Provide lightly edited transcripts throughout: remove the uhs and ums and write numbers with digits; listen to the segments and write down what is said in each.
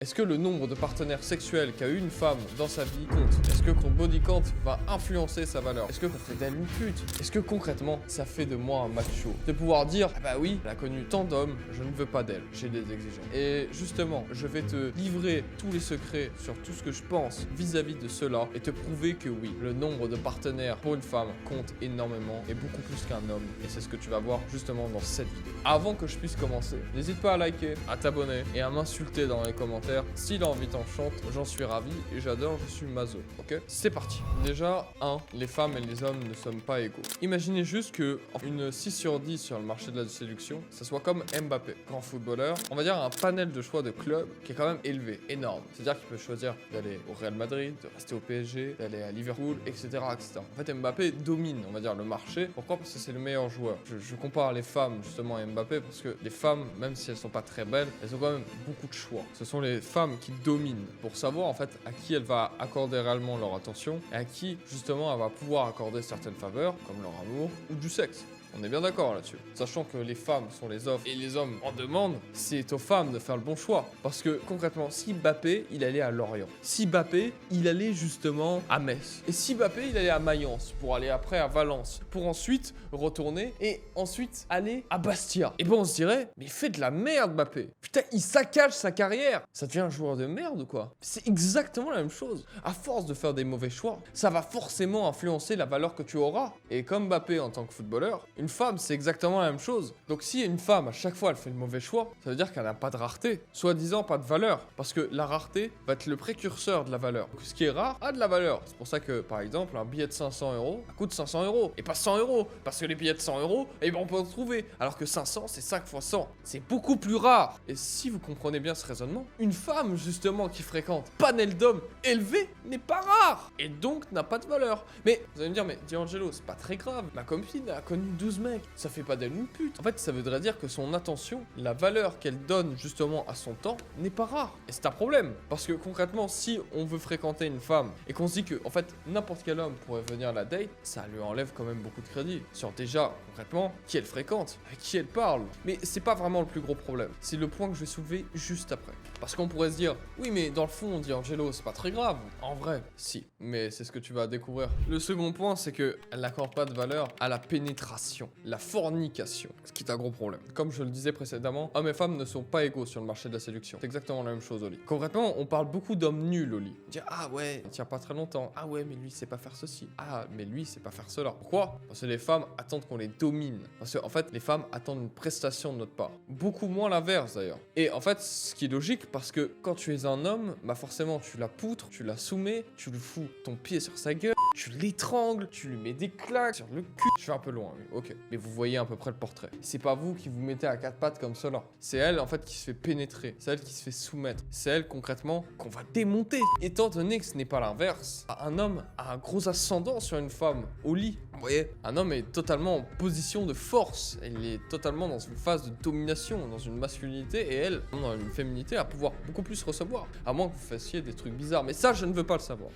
Est-ce que le nombre de partenaires sexuels qu'a eu une femme dans sa vie compte? Est-ce que ton body count va influencer sa valeur? Est-ce que ça fait d'elle une pute? Est-ce que concrètement, ça fait de moi un macho? De pouvoir dire, ah bah oui, elle a connu tant d'hommes, je ne veux pas d'elle, j'ai des exigences. Et justement, je vais te livrer tous les secrets sur tout ce que je pense vis-à-vis de cela et te prouver que oui, le nombre de partenaires pour une femme compte énormément et beaucoup plus qu'un homme. Et c'est ce que tu vas voir justement dans cette vidéo. Avant que je puisse commencer, n'hésite pas à liker, à t'abonner et à m'insulter dans les commentaires. Si l'envie t'enchante, j'en suis ravi et j'adore, je suis maso, ok? C'est parti. Déjà, 1. Les femmes et les hommes ne sommes pas égaux. Imaginez juste que une 6 sur 10 sur le marché de la séduction, ça soit comme Mbappé, grand footballeur. On va dire un panel de choix de clubs qui est quand même élevé, énorme. C'est-à-dire qu'il peut choisir d'aller au Real Madrid, de rester au PSG, d'aller à Liverpool, etc., etc. En fait, Mbappé domine, on va dire, le marché. Pourquoi? Parce que c'est le meilleur joueur. Je compare les femmes justement à Mbappé parce que les femmes, même si elles sont pas très belles, elles ont quand même beaucoup de choix. Ce sont les femmes qui dominent pour savoir en fait à qui elle va accorder réellement leur attention et à qui justement elle va pouvoir accorder certaines faveurs comme leur amour ou du sexe. On est bien d'accord là-dessus. Sachant que les femmes sont les offres et les hommes en demandent, c'est aux femmes de faire le bon choix. Parce que concrètement, si Mbappé, il allait à Lorient. Si Mbappé, il allait justement à Metz. Et si Mbappé, il allait à Mayence pour aller après à Valence. Pour ensuite retourner et ensuite aller à Bastia. Et bon, on se dirait, mais il fait de la merde Mbappé. Putain, il saccage sa carrière. Ça devient un joueur de merde ou quoi? C'est exactement la même chose. À force de faire des mauvais choix, ça va forcément influencer la valeur que tu auras. Et comme Mbappé en tant que footballeur, une femme, c'est exactement la même chose. Donc si une femme, à chaque fois, elle fait le mauvais choix, ça veut dire qu'elle n'a pas de rareté. Soi-disant, pas de valeur. Parce que la rareté va être le précurseur de la valeur. Donc ce qui est rare a de la valeur. C'est pour ça que, par exemple, un billet de 500 € coûte 500 €. Et pas 100 €. Parce que les billets de 100 €, eh ben, on peut en trouver. Alors que 500, c'est 5 fois 100. C'est beaucoup plus rare. Et si vous comprenez bien ce raisonnement, une femme, justement, qui fréquente panel d'hommes élevé n'est pas rare. Et donc n'a pas de valeur. Mais vous allez me dire, mais D'Angelo, c'est pas très grave. Ma copine a connu 12 mecs, ça fait pas d'elle une pute. En fait, ça voudrait dire que son attention, la valeur qu'elle donne justement à son temps, n'est pas rare. Et c'est un problème. Parce que concrètement, si on veut fréquenter une femme et qu'on se dit que, en fait, n'importe quel homme pourrait venir la date, ça lui enlève quand même beaucoup de crédit. Sur déjà, concrètement, qui elle fréquente, avec qui elle parle. Mais c'est pas vraiment le plus gros problème. C'est le point que je vais soulever juste après. Parce qu'on pourrait se dire, oui, mais dans le fond, D'Angelo, c'est pas très grave. En vrai, si. Mais c'est ce que tu vas découvrir. Le second point, c'est qu'elle n'accorde pas de valeur à la pénétration. La fornication, ce qui est un gros problème. Comme je le disais précédemment, hommes et femmes ne sont pas égaux sur le marché de la séduction. C'est exactement la même chose au lit. Concrètement, on parle beaucoup d'hommes nuls au lit. Dire, ah ouais, il tient pas très longtemps. Ah ouais, mais lui, il sait pas faire ceci. Ah, mais lui, il sait pas faire cela. Pourquoi? Parce que les femmes attendent qu'on les domine. Parce qu'en fait, les femmes attendent une prestation de notre part. Beaucoup moins l'inverse d'ailleurs. Et en fait, ce qui est logique, parce que quand tu es un homme, bah forcément, tu la poutres, tu la soumets, tu lui fous ton pied sur sa gueule, tu l'étrangles, tu lui mets des claques sur le cul. Je suis un peu loin, oui. Ok. Mais vous voyez à peu près le portrait. C'est pas vous qui vous mettez à quatre pattes comme cela. C'est elle, en fait, qui se fait pénétrer. C'est elle qui se fait soumettre. C'est elle, concrètement, qu'on va démonter. Étant donné que ce n'est pas l'inverse, un homme a un gros ascendant sur une femme au lit. Vous voyez, un homme est totalement en position de force. Il est totalement dans une phase de domination, dans une masculinité, et elle, dans une féminité, à pouvoir beaucoup plus recevoir. À moins que vous fassiez des trucs bizarres. Mais ça, je ne veux pas le savoir.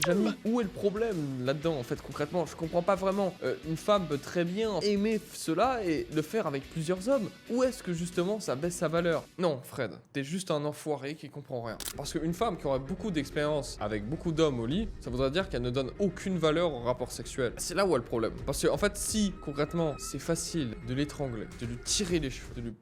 Jamy, où est le problème là-dedans, en fait, concrètement? Je comprends pas vraiment. Une femme peut très bien aimer cela et le faire avec plusieurs hommes. Où est-ce que justement ça baisse sa valeur? Non, Fred, t'es juste un enfoiré qui comprend rien. Parce qu'une femme qui aurait beaucoup d'expérience avec beaucoup d'hommes au lit, ça voudrait dire qu'elle ne donne aucune valeur au rapport sexuel. C'est là où est le problème. Parce que en fait, si concrètement c'est facile de l'étrangler, de lui tirer les cheveux, de lui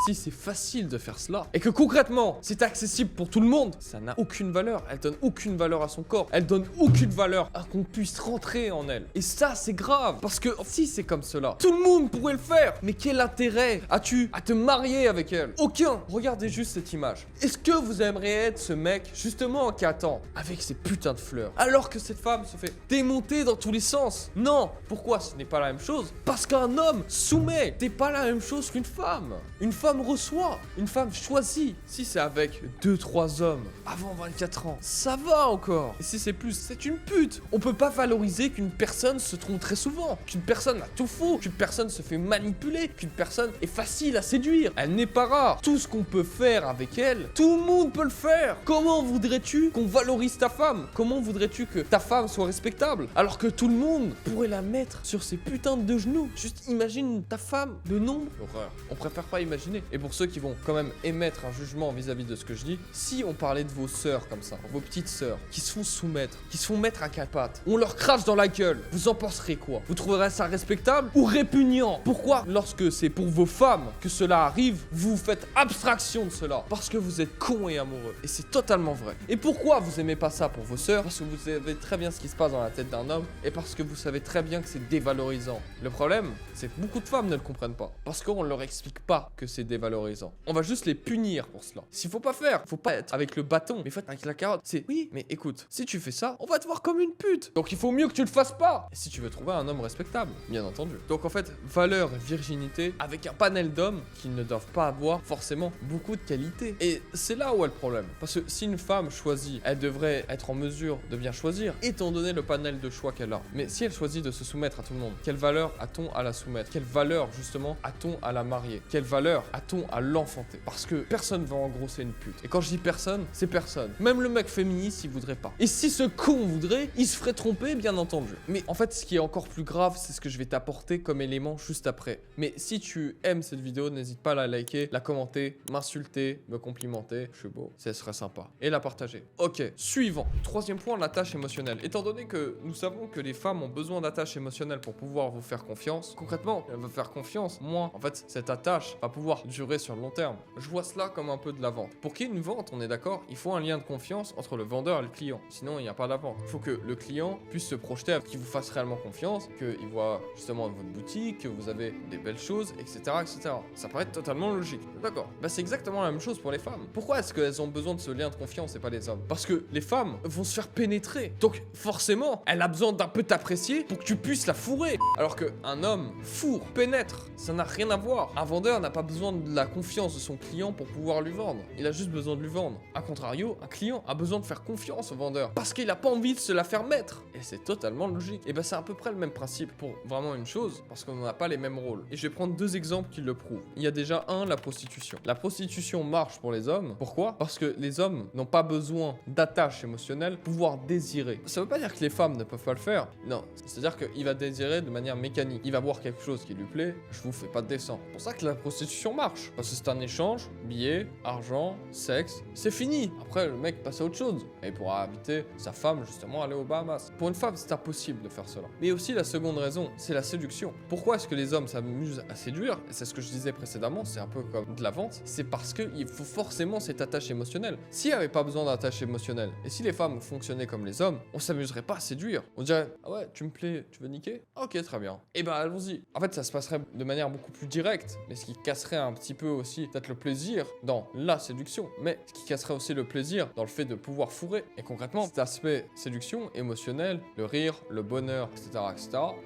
si c'est facile de faire cela, et que concrètement c'est accessible pour tout le monde, ça n'a aucune valeur. Elle donne aucune valeur à son corps. Elle donne aucune valeur à qu'on puisse rentrer en elle. Et ça, c'est grave. Parce que si c'est comme cela, tout le monde pourrait le faire. Mais quel intérêt as-tu à te marier avec elle? Aucun. Regardez juste cette image. Est-ce que vous aimeriez être ce mec, justement, qui attend avec ses putains de fleurs, alors que cette femme se fait démonter dans tous les sens? Non. Pourquoi ce n'est pas la même chose? Parce qu'un homme soumet. C'est pas la même chose qu'une femme. Une femme reçoit, une femme choisit. Si c'est avec 2-3 hommes avant 24 ans, ça va encore. Et si c'est plus, c'est une pute. On peut pas valoriser qu'une personne se trompe très souvent, qu'une personne a tout faux, qu'une personne se fait manipuler, qu'une personne est facile à séduire. Elle n'est pas rare. Tout ce qu'on peut faire avec elle, tout le monde peut le faire. Comment voudrais-tu qu'on valorise ta femme? Comment voudrais-tu que ta femme soit respectable alors que tout le monde pourrait la mettre sur ses putains de genoux? Juste imagine ta femme, le nombre. L'horreur. On préfère pas imaginer. Et pour ceux qui vont quand même émettre un jugement vis-à-vis de ce que je dis, si on parlait de vos sœurs comme ça, vos petites sœurs, qui se font soumettre, qui se font mettre à quatre pattes, on leur crache dans la gueule, vous en penserez quoi? Vous trouverez ça respectable ou répugnant? Pourquoi, lorsque c'est pour vos femmes que cela arrive, vous faites abstraction de cela? Parce que vous êtes cons et amoureux. Et c'est totalement vrai. Et pourquoi vous aimez pas ça pour vos sœurs? Parce que vous savez très bien ce qui se passe dans la tête d'un homme et parce que vous savez très bien que c'est dévalorisant. Le problème, c'est que beaucoup de femmes ne le comprennent pas. Parce qu'on leur explique pas que c'est dévalorisant. On va juste les punir pour cela. S'il faut pas faire, faut pas être avec le bâton, mais faites avec la carotte. C'est oui, mais écoute, si tu fais ça, on va te voir comme une pute. Donc il faut mieux que tu le fasses pas. Et si tu veux trouver un homme respectable, bien entendu. Donc en fait, valeur et virginité avec un panel d'hommes qui ne doivent pas avoir forcément beaucoup de qualités. Et c'est là où est le problème. Parce que si une femme choisit, elle devrait être en mesure de bien choisir, étant donné le panel de choix qu'elle a. Mais si elle choisit de se soumettre à tout le monde, quelle valeur a-t-on à la soumettre? Quelle valeur justement a-t-on à la marier? Quelle valeur a-t-on à l'enfanter? Parce que personne va engrosser une pute. Et quand je dis personne, c'est personne. Même le mec féministe, il voudrait pas. Et si ce con voudrait, il se ferait tromper, bien entendu. Mais en fait, ce qui est encore plus grave, c'est ce que je vais t'apporter comme élément juste après. Mais si tu aimes cette vidéo, n'hésite pas à la liker, la commenter, m'insulter, me complimenter. Je suis beau, ça serait sympa. Et la partager. Ok, suivant. Troisième point, l'attache émotionnelle. Étant donné que nous savons que les femmes ont besoin d'attache émotionnelle pour pouvoir vous faire confiance, concrètement, elle va faire confiance, moins, en fait, cette attache va pouvoir durer sur le long terme. Je vois cela comme un peu de la vente. Pour qu'il y ait une vente, on est d'accord, il faut un lien de confiance entre le vendeur et le client. Sinon, il n'y a pas de vente. Il faut que le client puisse se projeter, qu'il vous fasse réellement confiance, qu'il voit justement votre boutique, que vous avez des belles choses, etc., etc. Ça paraît totalement logique. D'accord. Bah, c'est exactement la même chose pour les femmes. Pourquoi est-ce qu'elles ont besoin de ce lien de confiance et pas les hommes? Parce que les femmes vont se faire pénétrer. Donc, forcément, elle a besoin d'un peu t'apprécier pour que tu puisses la fourrer. Alors qu'un homme fourre, pénètre, ça n'a rien à voir. Un vendeur n'a pas besoin de la confiance de son client pour pouvoir lui vendre. Il a juste besoin de lui vendre. A contrario, un client a besoin de faire confiance au vendeur parce qu'il a pas envie de se la faire mettre. Et c'est totalement logique. Et bah, c'est à peu près le même principe pour vraiment une chose, parce qu'on n'a pas les mêmes rôles. Et je vais prendre deux exemples qui le prouvent. Il y a déjà la prostitution. La prostitution marche pour les hommes. Pourquoi? Parce que les hommes n'ont pas besoin d'attache émotionnelle pour pouvoir désirer. Ça veut pas dire que les femmes ne peuvent pas le faire. Non, c'est-à-dire qu'il va désirer de manière mécanique. Il va voir quelque chose qui lui plaît, je vous fais pas de dessin. C'est pour ça que la prostitution marche. Parce que c'est un échange, billets, argent, sexe, c'est fini. Après, le mec passe à autre chose. Et il pourra inviter sa femme justement à aller aux Bahamas. Pour une femme, c'est impossible de faire cela. Mais aussi la seconde raison, c'est la séduction. Pourquoi est-ce que les hommes s'amusent à séduire? Et c'est ce que je disais précédemment, c'est un peu comme de la vente. C'est parce qu'il faut forcément cette attache émotionnelle. S'il n'y avait pas besoin d'attache émotionnelle, et si les femmes fonctionnaient comme les hommes, on s'amuserait pas à séduire. On dirait, ah ouais, tu me plais, tu veux niquer? Ok, très bien. Et bah allons-y. En fait, ça se passerait de manière beaucoup plus directe, mais ce qui casserait un petit peu aussi peut-être le plaisir dans la séduction, mais ce qui casserait aussi le plaisir dans le fait de pouvoir fourrer. Et concrètement, cet aspect séduction, émotionnel, le rire, le bonheur, etc.,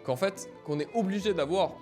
qu'en fait, qu'on est obligé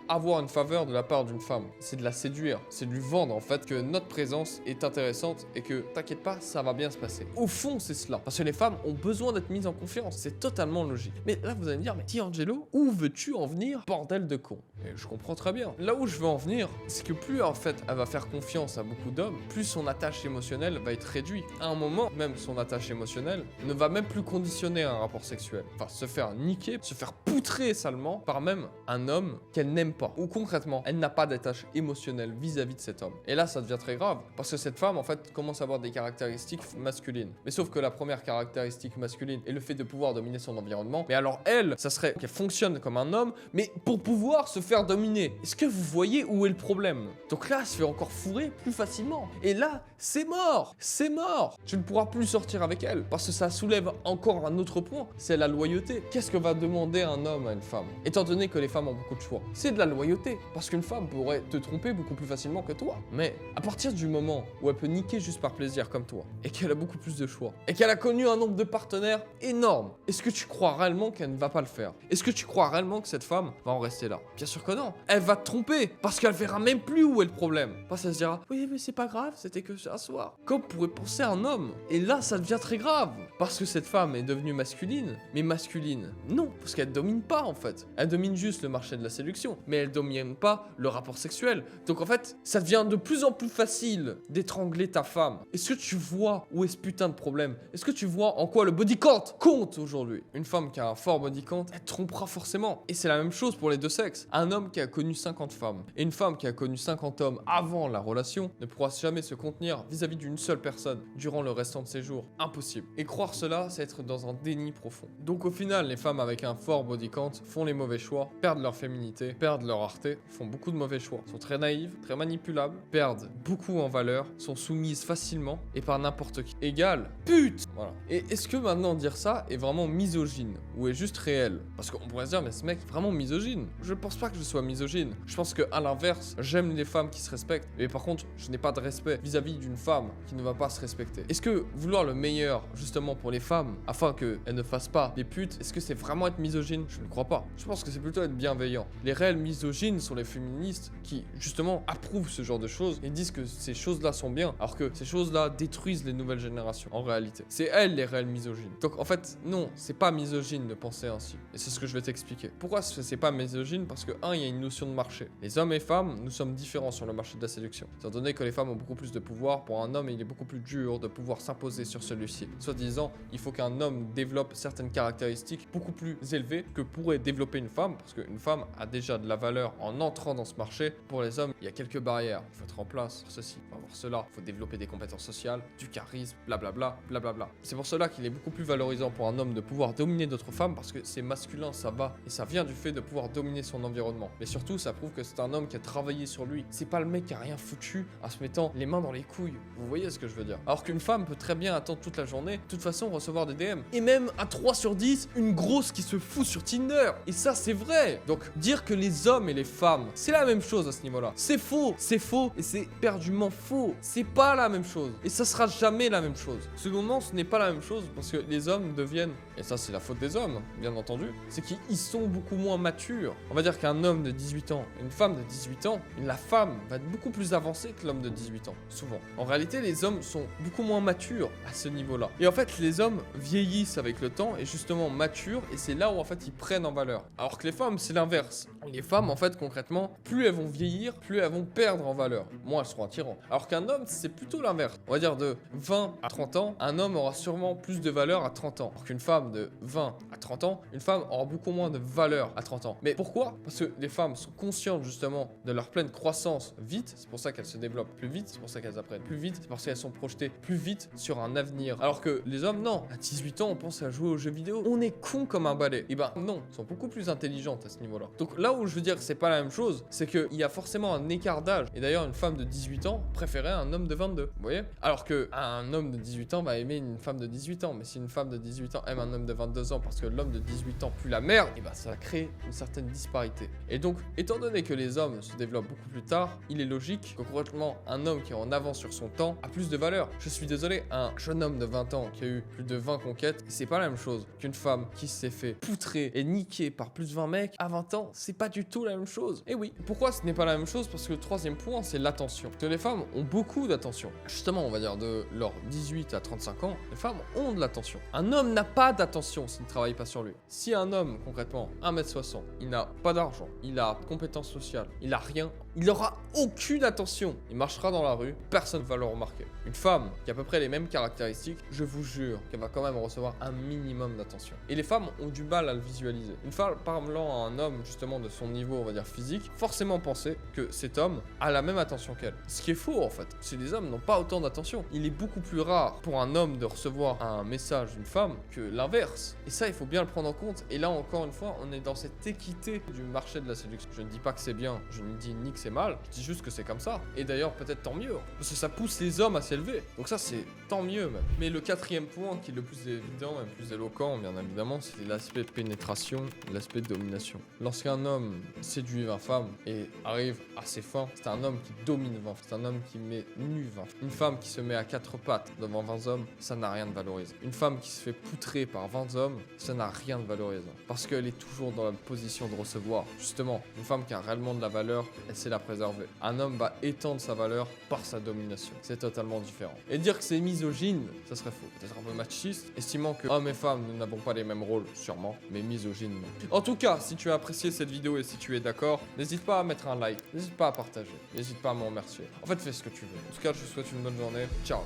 avoir une faveur de la part d'une femme. C'est de la séduire, c'est de lui vendre en fait que notre présence est intéressante et que t'inquiète pas, ça va bien se passer. Au fond, c'est cela. Parce que les femmes ont besoin d'être mises en confiance, c'est totalement logique. Mais là, vous allez me dire, mais Tiangelo, où veux-tu en venir, bordel de con? Et je comprends très bien. Là où je veux en venir, c'est que plus en fait elle va faire confiance à beaucoup d'hommes, plus son attache émotionnelle va être réduite. À un moment, même son attache émotionnelle ne va même plus conditionner un rapport sexuel. Enfin, se faire niquer, se faire poutrer salement par même un homme qu'elle n'aime pas. Ou concrètement, elle n'a pas d'attache émotionnelle vis-à-vis de cet homme. Et là, ça devient très grave. Parce que cette femme, en fait, commence à avoir des caractéristiques masculines. Mais sauf que la première caractéristique masculine est le fait de pouvoir dominer son environnement. Mais alors elle, ça serait qu'elle fonctionne comme un homme, mais pour pouvoir se faire dominer. Est-ce que vous voyez où est le problème? Donc là, elle se fait encore fourrer plus facilement. Et là, c'est mort. C'est mort. Tu ne pourras plus sortir avec elle. Parce que ça soulève encore un autre point, c'est la loyauté. Qu'est-ce que va demander un homme à une femme? Étant donné que les femmes ont beaucoup de choix, c'est de la loyauté. Parce qu'une femme pourrait te tromper beaucoup plus facilement que toi. Mais à partir du moment où elle peut niquer juste par plaisir comme toi, et qu'elle a beaucoup plus de choix, et qu'elle a connu un nombre de partenaires énorme, est-ce que tu crois réellement qu'elle ne va pas le faire? Est-ce que tu crois réellement que cette femme va en rester là? Bien sûr que non. Elle va te tromper, parce qu'elle verra même plus où est le problème. Parce qu'elle se dira, oui mais c'est pas grave, c'était que un soir. Comme pourrait penser un homme. Et là, ça devient très grave. Parce que cette femme est devenue masculine. Mais masculine, non, parce qu'elle domine pas en fait. Elle domine juste le marché de la séduction, mais elle domine pas le rapport sexuel. Donc en fait, ça devient de plus en plus facile d'étrangler ta femme. Est-ce que tu vois où est ce putain de problème? Est-ce que tu vois en quoi le body count compte aujourd'hui? Une femme qui a un fort body count, elle trompera forcément. Et c'est la même chose pour les deux sexes. Un homme qui a connu 50 femmes et une femme qui a connu 50 hommes l'homme avant la relation ne pourra jamais se contenir vis-à-vis d'une seule personne durant le restant de ses jours. Impossible. Et croire cela, c'est être dans un déni profond. Donc au final, les femmes avec un fort body count font les mauvais choix, perdent leur féminité, perdent leur rareté, font beaucoup de mauvais choix, sont très naïves, très manipulables, perdent beaucoup en valeur, sont soumises facilement et par n'importe qui. Égal pute. Voilà. Et est-ce que maintenant dire ça est vraiment misogyne ou est juste réel? Parce qu'on pourrait se dire, mais ce mec est vraiment misogyne. Je pense pas que je sois misogyne. Je pense que à l'inverse, j'aime les femmes qui se respectent, mais par contre, je n'ai pas de respect vis-à-vis d'une femme qui ne va pas se respecter. Est-ce que vouloir le meilleur justement pour les femmes afin qu'elles ne fassent pas des putes, est-ce que c'est vraiment être misogyne? Je ne crois pas. Je pense que c'est plutôt être bienveillant. Les réels misogynes sont les féministes qui justement approuvent ce genre de choses et disent que ces choses-là sont bien, alors que ces choses-là détruisent les nouvelles générations en réalité. C'est elles les réels misogynes. Donc en fait, non, c'est pas misogyne de penser ainsi. Et c'est ce que je vais t'expliquer. Pourquoi c'est pas misogyne? Parce que il y a une notion de marché. Les hommes et femmes, nous sommes différents sur le marché de la séduction. Étant donné que les femmes ont beaucoup plus de pouvoir, pour un homme, il est beaucoup plus dur de pouvoir s'imposer sur celui-ci. Soit disant, il faut qu'un homme développe certaines caractéristiques beaucoup plus élevées que pourrait développer une femme, parce qu'une femme a déjà de la valeur en entrant dans ce marché. Pour les hommes, il y a quelques barrières. Il faut être en place pour ceci, pour avoir cela. Il faut développer des compétences sociales, du charisme, blablabla, blablabla. C'est pour cela qu'il est beaucoup plus valorisant pour un homme de pouvoir dominer d'autres femmes, parce que c'est masculin, ça va, et ça vient du fait de pouvoir dominer son environnement. Mais surtout, ça prouve que c'est un homme qui a travaillé sur lui. C'est pas le mec qui a rien foutu en se mettant les mains dans les couilles. Vous voyez ce que je veux dire? Alors qu'une femme peut très bien attendre toute la journée, de toute façon recevoir des DM. Et même à 3 sur 10, une grosse qui se fout sur Tinder. Et ça, c'est vrai. Donc, dire que les hommes et les femmes, c'est la même chose à ce niveau-là. C'est faux et c'est éperdument faux. C'est pas la même chose. Et ça sera jamais la même chose. Secondement, ce n'est pas la même chose parce que les hommes deviennent, et ça c'est la faute des hommes, bien entendu, c'est qu'ils sont beaucoup moins matures. On va dire qu'un homme de 18 ans, une femme de 18 ans, la femme va être beaucoup plus avancée que l'homme de 18 ans, souvent. En réalité, les hommes sont beaucoup moins matures à ce niveau-là. Et en fait, les hommes vieillissent avec le temps et justement maturent, et c'est là où en fait ils prennent en valeur. Alors que les femmes, c'est l'inverse. Les femmes, en fait, concrètement, plus elles vont vieillir, plus elles vont perdre en valeur. Moins elles seront attirantes. Alors qu'un homme, c'est plutôt l'inverse. On va dire de 20 à 30 ans, un homme aura sûrement plus de valeur à 30 ans. Alors qu'une femme de 20 à 30 ans, une femme aura beaucoup moins de valeur à 30 ans. Mais pourquoi? Parce que les femmes sont conscientes justement de leur pleine croissance vite. C'est pour ça qu'elles se développent plus vite. C'est pour ça qu'elles apprennent plus vite. C'est parce qu'elles sont projetées plus vite sur un avenir. Alors que les hommes, non. À 18 ans, on pense à jouer aux jeux vidéo. On est con comme un balai. Et ben non, elles sont beaucoup plus intelligentes à ce niveau-là. Donc là où je veux dire que c'est pas la même chose, c'est qu'il y a forcément un écart d'âge. Et d'ailleurs, une femme de 18 ans préférait un homme de 22. Vous voyez? Alors que un homme de 18 ans va aimer une femme de 18 ans. Mais si une femme de 18 ans aime un homme de 22 ans parce que l'homme de 18 ans pue la merde, et ben ça crée une certaine disparité. Et donc, étant donné que les hommes se développent beaucoup plus tard, il est logique que concrètement, un homme qui est en avance sur son temps a plus de valeur. Je suis désolé, un jeune homme de 20 ans qui a eu plus de 20 conquêtes, c'est pas la même chose qu'une femme qui s'est fait poutrer et niquer par plus de 20 mecs à 20 ans. C'est pas du tout la même chose. Et oui, pourquoi ce n'est pas la même chose? Parce que le troisième point, c'est l'attention. Que les femmes ont beaucoup d'attention. Justement, on va dire de leurs 18 à 35 ans, les femmes ont de l'attention. Un homme n'a pas d'attention s'il ne travaille pas sur lui. Si un homme, concrètement, 1m60, il n'a pas d'argent, il a compétences sociales, il a rien, il aura aucune attention. Il marchera dans la rue, personne ne va le remarquer. Une femme qui a à peu près les mêmes caractéristiques, je vous jure qu'elle va quand même recevoir un minimum d'attention. Et les femmes ont du mal à le visualiser. Une femme parlant à un homme justement de son niveau, on va dire physique, forcément penser que cet homme a la même attention qu'elle. Ce qui est faux en fait. C'est les hommes n'ont pas autant d'attention. Il est beaucoup plus rare pour un homme de recevoir un message d'une femme que l'inverse. Et ça, il faut bien le prendre en compte. Et là, encore une fois, on est dans cette équité du marché de la séduction. Je ne dis pas que c'est bien, je ne dis ni que c'est mal, je dis juste que c'est comme ça. Et d'ailleurs, peut-être tant mieux. Parce que ça pousse les hommes à s'élever. Donc ça, c'est tant mieux même. Mais le quatrième point, qui est le plus évident et le plus éloquent, bien évidemment, c'est l'aspect pénétration, l'aspect domination. Lorsqu'un homme séduit 20 femmes et arrive à ses fins, c'est un homme qui domine 20. C'est un homme qui met nu 20. Une femme qui se met à 4 pattes devant 20 hommes, ça n'a rien de valorisant. Une femme qui se fait poutrer par 20 hommes, ça n'a rien de valorisant. Parce qu'elle est toujours dans la position de recevoir. Justement, une femme qui a réellement de la valeur, elle sait la préserver. Un homme va étendre sa valeur par sa domination. C'est totalement différent. Et dire que c'est misogyne, ça serait faux. Peut-être un peu machiste, estimant que hommes et femmes, nous n'avons pas les mêmes rôles, sûrement, mais misogyne, non. En tout cas, si tu as apprécié cette vidéo et si tu es d'accord, n'hésite pas à mettre un like, n'hésite pas à partager, n'hésite pas à me remercier. En fait, fais ce que tu veux. En tout cas, je te souhaite une bonne journée. Ciao.